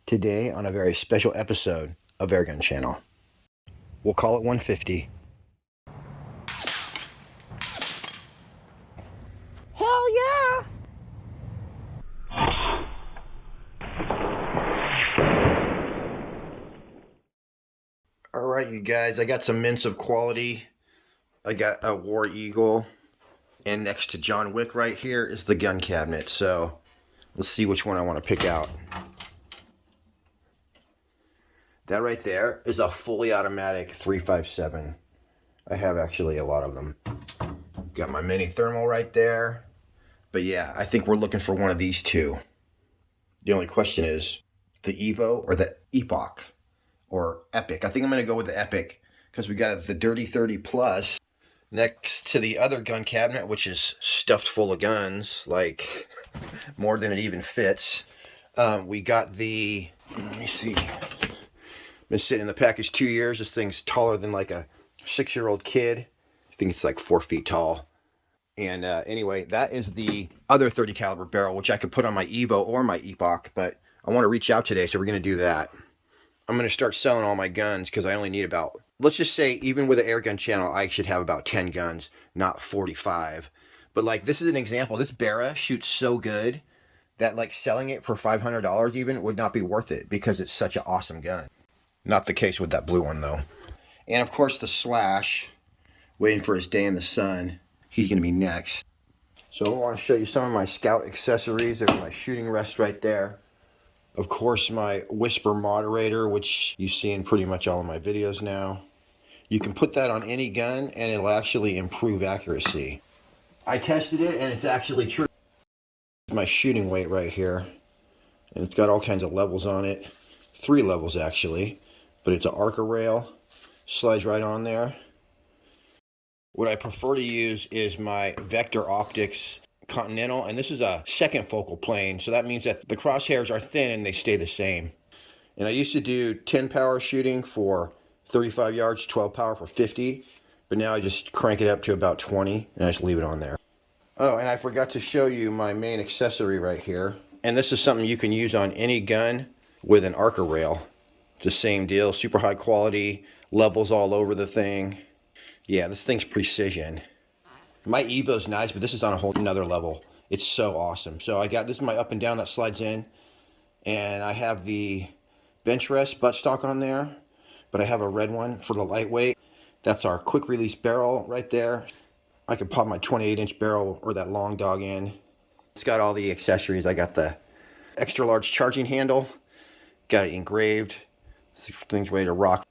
today on a very special episode of Airgun Channel. We'll call it 150. Hell yeah! Alright, you guys, I got some mints of quality. I got a War Eagle, and next to John Wick right here is the gun cabinet. So let's see which one I want to pick out. That right there is a fully automatic 357. I have actually a lot of them. Got my mini thermal right there. But yeah, I think we're looking for one of these two. The only question is the Evo or the Epoch or Epic. I think I'm going to go with the Epic because we got the Dirty 30 Plus next to the other gun cabinet, which is stuffed full of guns, like more than it even fits. We got the, let me see. Been sitting in the package 2 years. This thing's taller than like a 6-year-old kid. I think it's like 4 feet tall. And anyway, that is the other 30 caliber barrel, which I could put on my Evo or my Epoch, but I want to reach out today, so we're going to do that. I'm going to start selling all my guns because I only need about, let's just say, even with the Airgun channel, I should have about 10 guns, not 45. But like, this is an example. This Barra shoots so good that like selling it for $500 even would not be worth it because it's such an awesome gun. Not the case with that blue one, though. And, of course, the Slash, waiting for his day in the sun. He's going to be next. So I want to show you some of my Skout accessories. There's my shooting rest right there. Of course, my Whisper moderator, which you see in pretty much all of my videos now. You can put that on any gun, and it'll actually improve accuracy. I tested it, and it's actually true. My shooting weight right here. And it's got all kinds of levels on it. 3 levels, actually. But it's an Arca rail, slides right on there. What I prefer to use is my Vector Optics Continental, and this is a second focal plane, so that means that the crosshairs are thin and they stay the same. And I used to do 10 power shooting for 35 yards, 12 power for 50, but now I just crank it up to about 20 and I just leave it on there. Oh, and I forgot to show you my main accessory right here. And this is something you can use on any gun with an Arca rail. It's the same deal, super high quality, levels all over the thing. Yeah, this thing's precision. My Evo's nice, but this is on a whole nother level. It's so awesome. So I got, this is my up and down that slides in. And I have the bench rest buttstock on there, but I have a red one for the lightweight. That's our quick release barrel right there. I could pop my 28-inch barrel or that long dog in. It's got all the accessories. I got the extra large charging handle, got it engraved. This thing's ready to rock.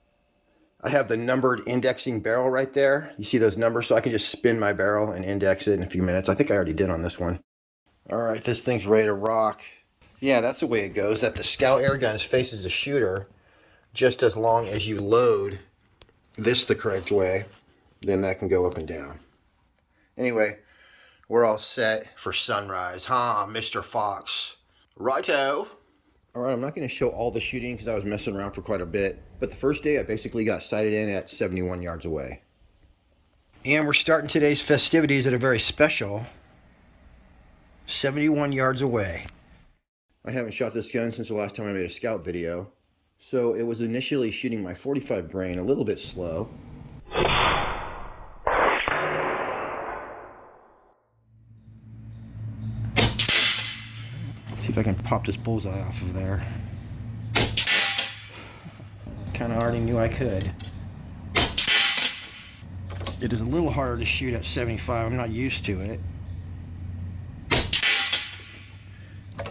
I have the numbered indexing barrel right there. You see those numbers? So I can just spin my barrel and index it in a few minutes. I think I already did on this one. All right, this thing's ready to rock. Yeah, that's the way it goes, that the Skout Airgun faces the shooter just as long as you load this the correct way. Then that can go up and down. Anyway, we're all set for sunrise. Huh, Mr. Fox? Righto. Alright, I'm not going to show all the shooting because I was messing around for quite a bit. But the first day I basically got sighted in at 71 yards away. And we're starting today's festivities at a very special 71 yards away. I haven't shot this gun since the last time I made a Scout video. So it was initially shooting my 45 grain a little bit slow. See if I can pop this bullseye off of there. Kind of already knew I could. It is a little harder to shoot at 75. I'm not used to it.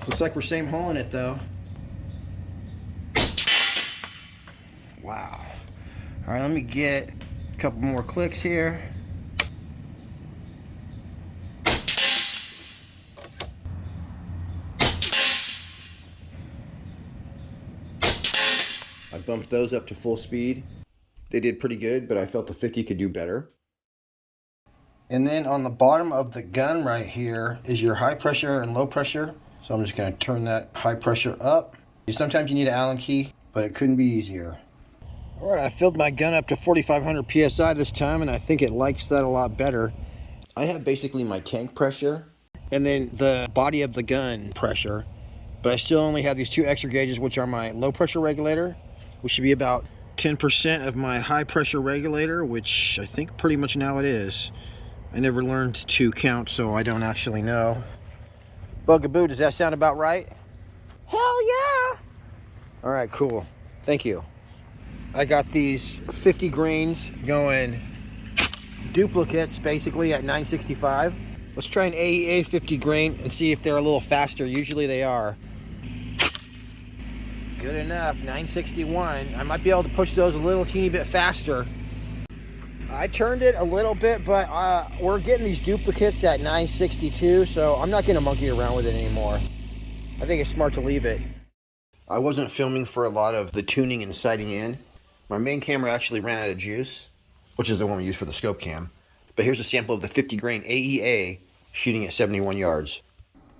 Looks like we're same holing it though. Wow. All right, let me get a couple more clicks here. I bumped those up to full speed. They did pretty good, but I felt the 50 could do better. And then on the bottom of the gun right here is your high pressure and low pressure. So I'm just going to turn that high pressure up. Sometimes you need an Allen key, but it couldn't be easier. All right, I filled my gun up to 4,500 PSI this time, and I think it likes that a lot better. I have basically my tank pressure, and then the body of the gun pressure, but I still only have these 2 extra gauges, which are my low pressure regulator, which should be about 10% of my high pressure regulator, which I think pretty much now it is. I never learned to count, so I don't actually know. Bugaboo, does that sound about right? Hell yeah! All right, cool. Thank you. I got these 50 grains going duplicates basically at 965. Let's try an AEA 50 grain and see if they're a little faster. Usually they are. Good enough, 961. I might be able to push those a little teeny bit faster. I turned it a little bit, but we're getting these duplicates at 962, so I'm not gonna monkey around with it anymore. I think it's smart to leave it. I wasn't filming for a lot of the tuning and sighting in. My main camera actually ran out of juice, which is the one we use for the scope cam. But here's a sample of the 50 grain AEA shooting at 71 yards.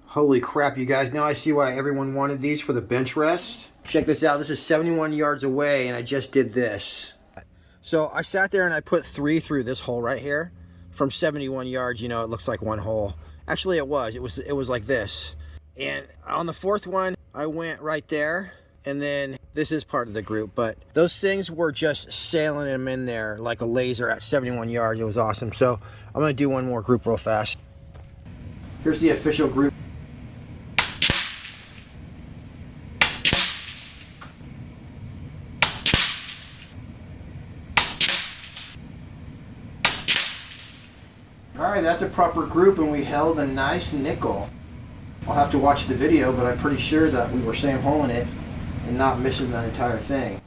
Holy crap, you guys, now I see why everyone wanted these for the bench rest. Check this out, this is 71 yards away and I just did this. So I sat there and I put 3 through this hole right here. From 71 yards, you know, it looks like one hole. Actually it was like this. And on the 4th one, I went right there. And then this is part of the group, but those things were just sailing them in there like a laser at 71 yards. It was awesome. So I'm gonna do one more group real fast. Here's the official group. All right, that's a proper group and we held a nice nickel. I'll have to watch the video, but I'm pretty sure that we were same holing it and not missing the entire thing.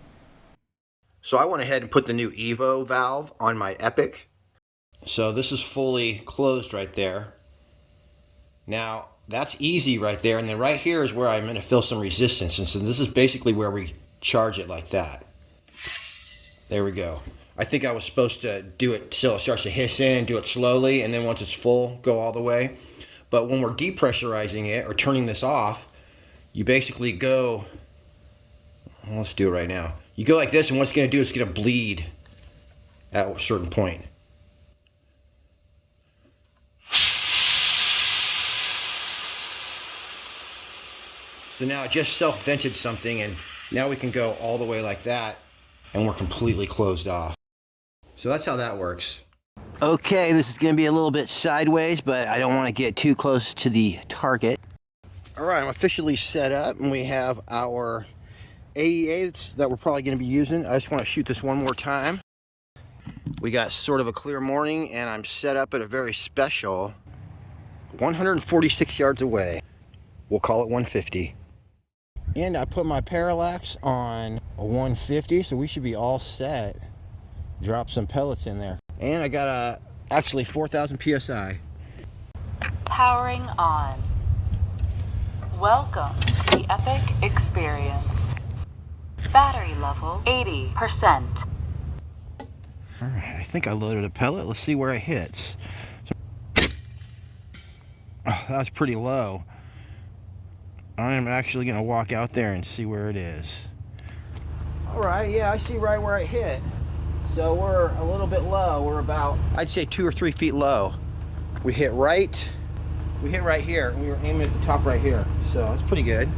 So I went ahead and put the new Evo valve on my Epic. So this is fully closed right there. Now that's easy right there, and then right here is where I'm going to feel some resistance, and so this is basically where we charge it like that. There we go. I think I was supposed to do it till it starts to hiss in and do it slowly, and then once it's full, go all the way. But when we're depressurizing it or turning this off, you basically go, well, let's do it right now. You go like this, and what's going to do is it's going to bleed at a certain point. So now it just self-vented something, and now we can go all the way like that, and we're completely closed off. So that's how that works. Okay, this is going to be a little bit sideways, but I don't want to get too close to the target. All right, I'm officially set up, and we have our AEA that we're probably going to be using. I just want to shoot this one more time. We got sort of a clear morning, and I'm set up at a very special 146 yards away. We'll call it 150. And I put my parallax on a 150, so we should be all set. Drop some pellets in there. And I got actually 4,000 PSI. Powering on. Welcome to the Epic experience. Battery level 80%. All right, I think I loaded a pellet. Let's see where it hits. Oh, that was pretty low. I'm actually going to walk out there and see where it is. All right, yeah, I see right where it hit. So we're a little bit low. We're about, I'd say 2 or 3 feet low. We hit right here, and we were aiming at the top right here. So that's pretty good.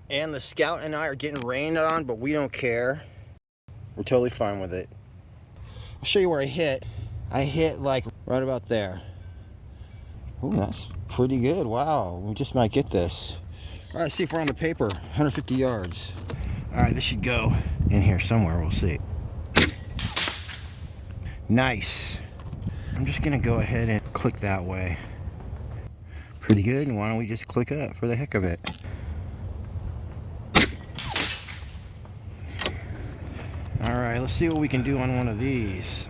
And the Skout and I are getting rained on, but we don't care. We're totally fine with it. I'll show you where I hit. I hit like right about there. Ooh, that's pretty good. Wow, we just might get this. All right, see if we're on the paper. 150 yards. All right, this should go in here somewhere. We'll see. Nice. I'm just gonna go ahead and click that way. Pretty good, and why don't we just click up for the heck of it. All right, let's see what we can do on one of these.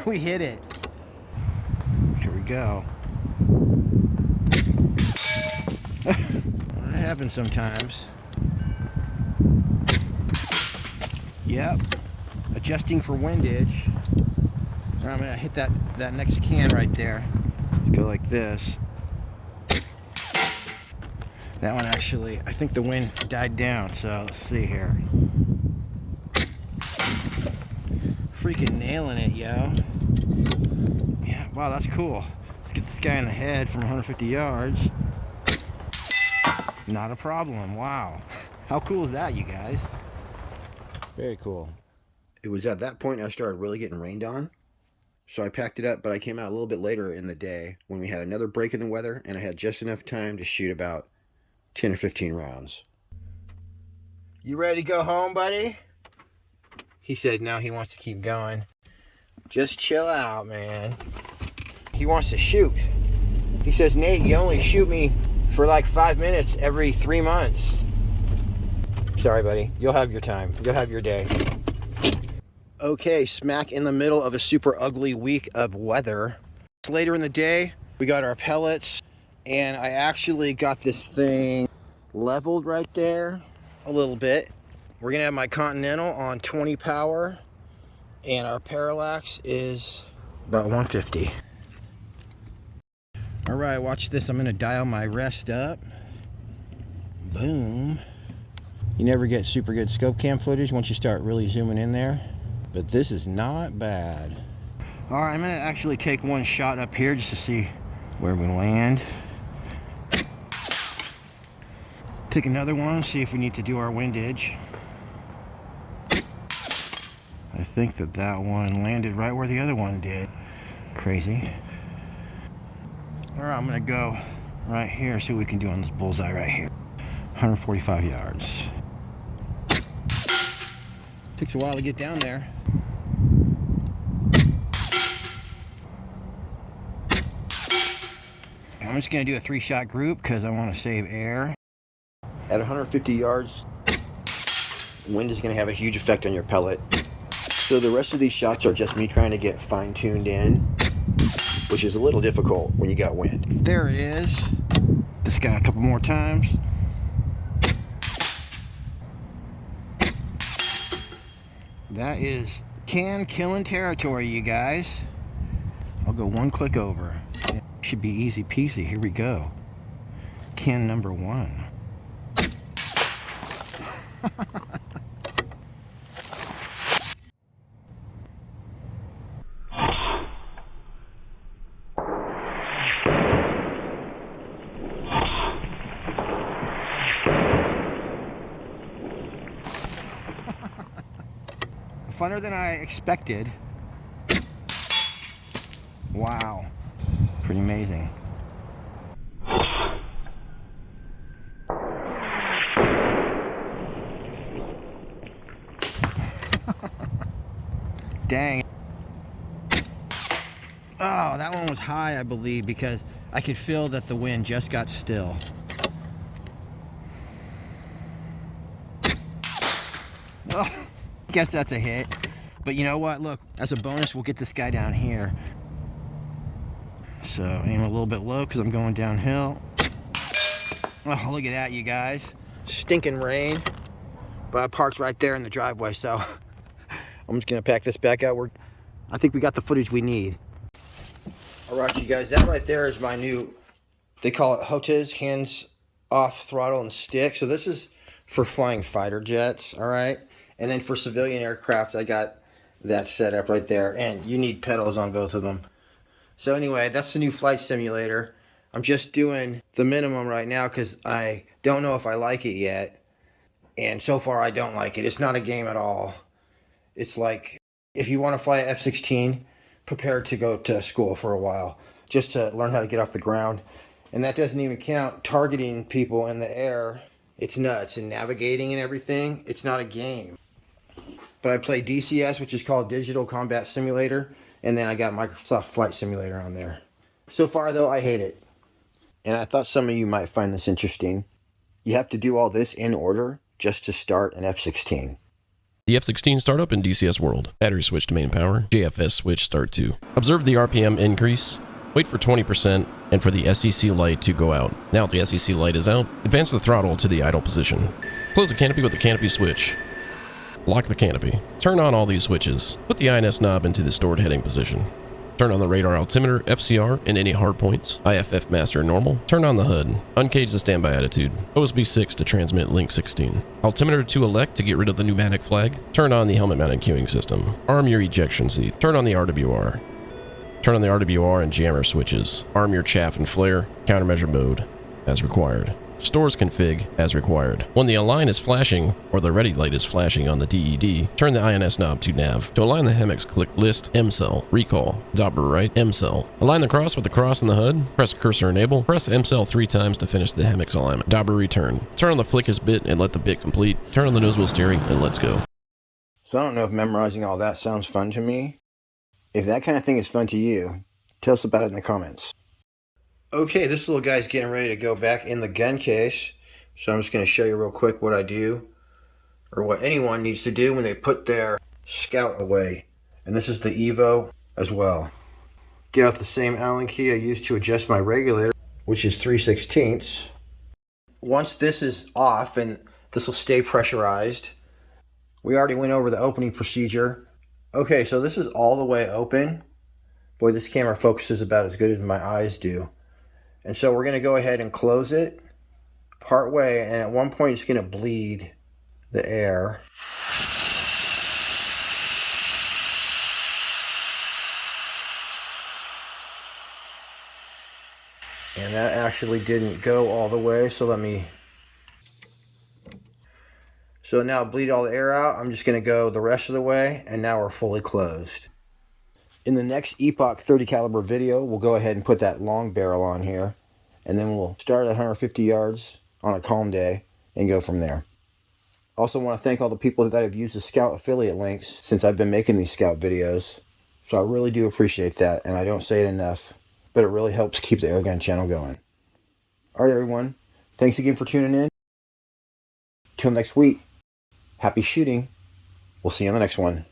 We hit it. Here we go. That happens sometimes. Yep. Adjusting for windage. All right, I'm gonna hit that next can right there. Let's go like this. That one actually, I think the wind died down, so let's see here. Freaking nailing it, yo. Yeah, wow, that's cool. Let's get this guy in the head from 150 yards. Not a problem. Wow. How cool is that, you guys? Very cool. It was at that point I started really getting rained on. So I packed it up, but I came out a little bit later in the day when we had another break in the weather, and I had just enough time to shoot about 10 or 15 rounds. You ready to go home, buddy? He said no, he wants to keep going. Just chill out, man. He wants to shoot. He says, Nate, you only shoot me for like 5 minutes every 3 months. Sorry, buddy. You'll have your time. You'll have your day. Okay, smack in the middle of a super ugly week of weather. Later in the day, we got our pellets, and I actually got this thing leveled right there a little bit. We're gonna have my Continental on 20 power, and our parallax is about 150. All right, watch this. I'm gonna dial my rest up. Boom. You never get super good scope cam footage once you start really zooming in there, but this is not bad. All right, I'm gonna actually take one shot up here just to see where we land. Take another one, see if we need to do our windage. I think that one landed right where the other one did. Crazy. All right, I'm gonna go right here, see what we can do on this bullseye right here. 145 yards. Takes a while to get down there. I'm just gonna do a 3-shot group because I want to save air. At 150 yards, wind is gonna have a huge effect on your pellet. So the rest of these shots are just me trying to get fine-tuned in, which is a little difficult when you got wind. There it is. This guy a couple more times. That is can killing territory, you guys. I'll go one click over. It should be easy peasy. Here we go. Can number 1. Funner than I expected. Wow. Pretty amazing. Dang. Oh, that one was high, I believe, because I could feel that the wind just got still. Well, I guess that's a hit. But you know what? Look, as a bonus, we'll get this guy down here. So aim a little bit low because I'm going downhill. Oh, look at that, you guys. Stinking rain. But I parked right there in the driveway, so I'm just gonna pack this back out. I think we got the footage we need. All right, you guys, that right there is my new, they call it HOTAS, hands off throttle and stick. So this is for flying fighter jets, all right? And then for civilian aircraft, I got that set up right there. And you need pedals on both of them. So anyway, that's the new flight simulator. I'm just doing the minimum right now because I don't know if I like it yet. And so far, I don't like it. It's not a game at all. It's like, if you want to fly an F-16, prepare to go to school for a while, just to learn how to get off the ground. And that doesn't even count targeting people in the air. It's nuts. And navigating and everything, it's not a game. But I play DCS, which is called Digital Combat Simulator. And then I got Microsoft Flight Simulator on there. So far, though, I hate it. And I thought some of you might find this interesting. You have to do all this in order just to start an F-16. The F-16 startup in DCS World. Battery switch to main power. JFS switch start to. Observe the RPM increase. Wait for 20% and for the SEC light to go out. Now that the SEC light is out, advance the throttle to the idle position. Close the canopy with the canopy switch. Lock the canopy. Turn on all these switches. Put the INS knob into the stored heading position. Turn on the radar altimeter, FCR, and any hard points. IFF master normal. Turn on the HUD. Uncage the standby attitude. OSB 6 to transmit link 16. Altimeter to elect to get rid of the pneumatic flag. Turn on the helmet mounted cueing system. Arm your ejection seat. Turn on the RWR. Turn on the RWR and jammer switches. Arm your chaff and flare. Countermeasure mode as required. Stores config as required. When the align is flashing or the ready light is flashing on the DED, turn the INS knob to nav. To align the HEMX, click list, M-cell, recall, Dobber right, M-cell. Align the cross with the cross in the HUD, press cursor enable, press M-cell 3 times to finish the HEMX alignment. Dobber return. Turn on the flickus bit and let the bit complete. Turn on the nose wheel steering and let's go. So I don't know if memorizing all that sounds fun to me. If that kind of thing is fun to you, tell us about it in the comments. Okay, this little guy's getting ready to go back in the gun case. So I'm just going to show you real quick what I do, or what anyone needs to do when they put their Skout away. And this is the Evo as well. Get out the same Allen key I used to adjust my regulator, which is 3/16. Once this is off, and this will stay pressurized, we already went over the opening procedure. Okay, so this is all the way open. Boy, this camera focuses about as good as my eyes do. And so we're going to go ahead and close it part way, and at one point it's going to bleed the air. And that actually didn't go all the way, so now bleed all the air out. I'm just going to go the rest of the way, and now we're fully closed. In the next Epoch 30 caliber video, we'll go ahead and put that long barrel on here, and then we'll start at 150 yards on a calm day and go from there. Also want to thank all the people that have used the Skout affiliate links since I've been making these Skout videos. So I really do appreciate that, and I don't say it enough, but it really helps keep the Airgun channel going. Alright everyone, thanks again for tuning in. Till next week, happy shooting. We'll see you on the next one.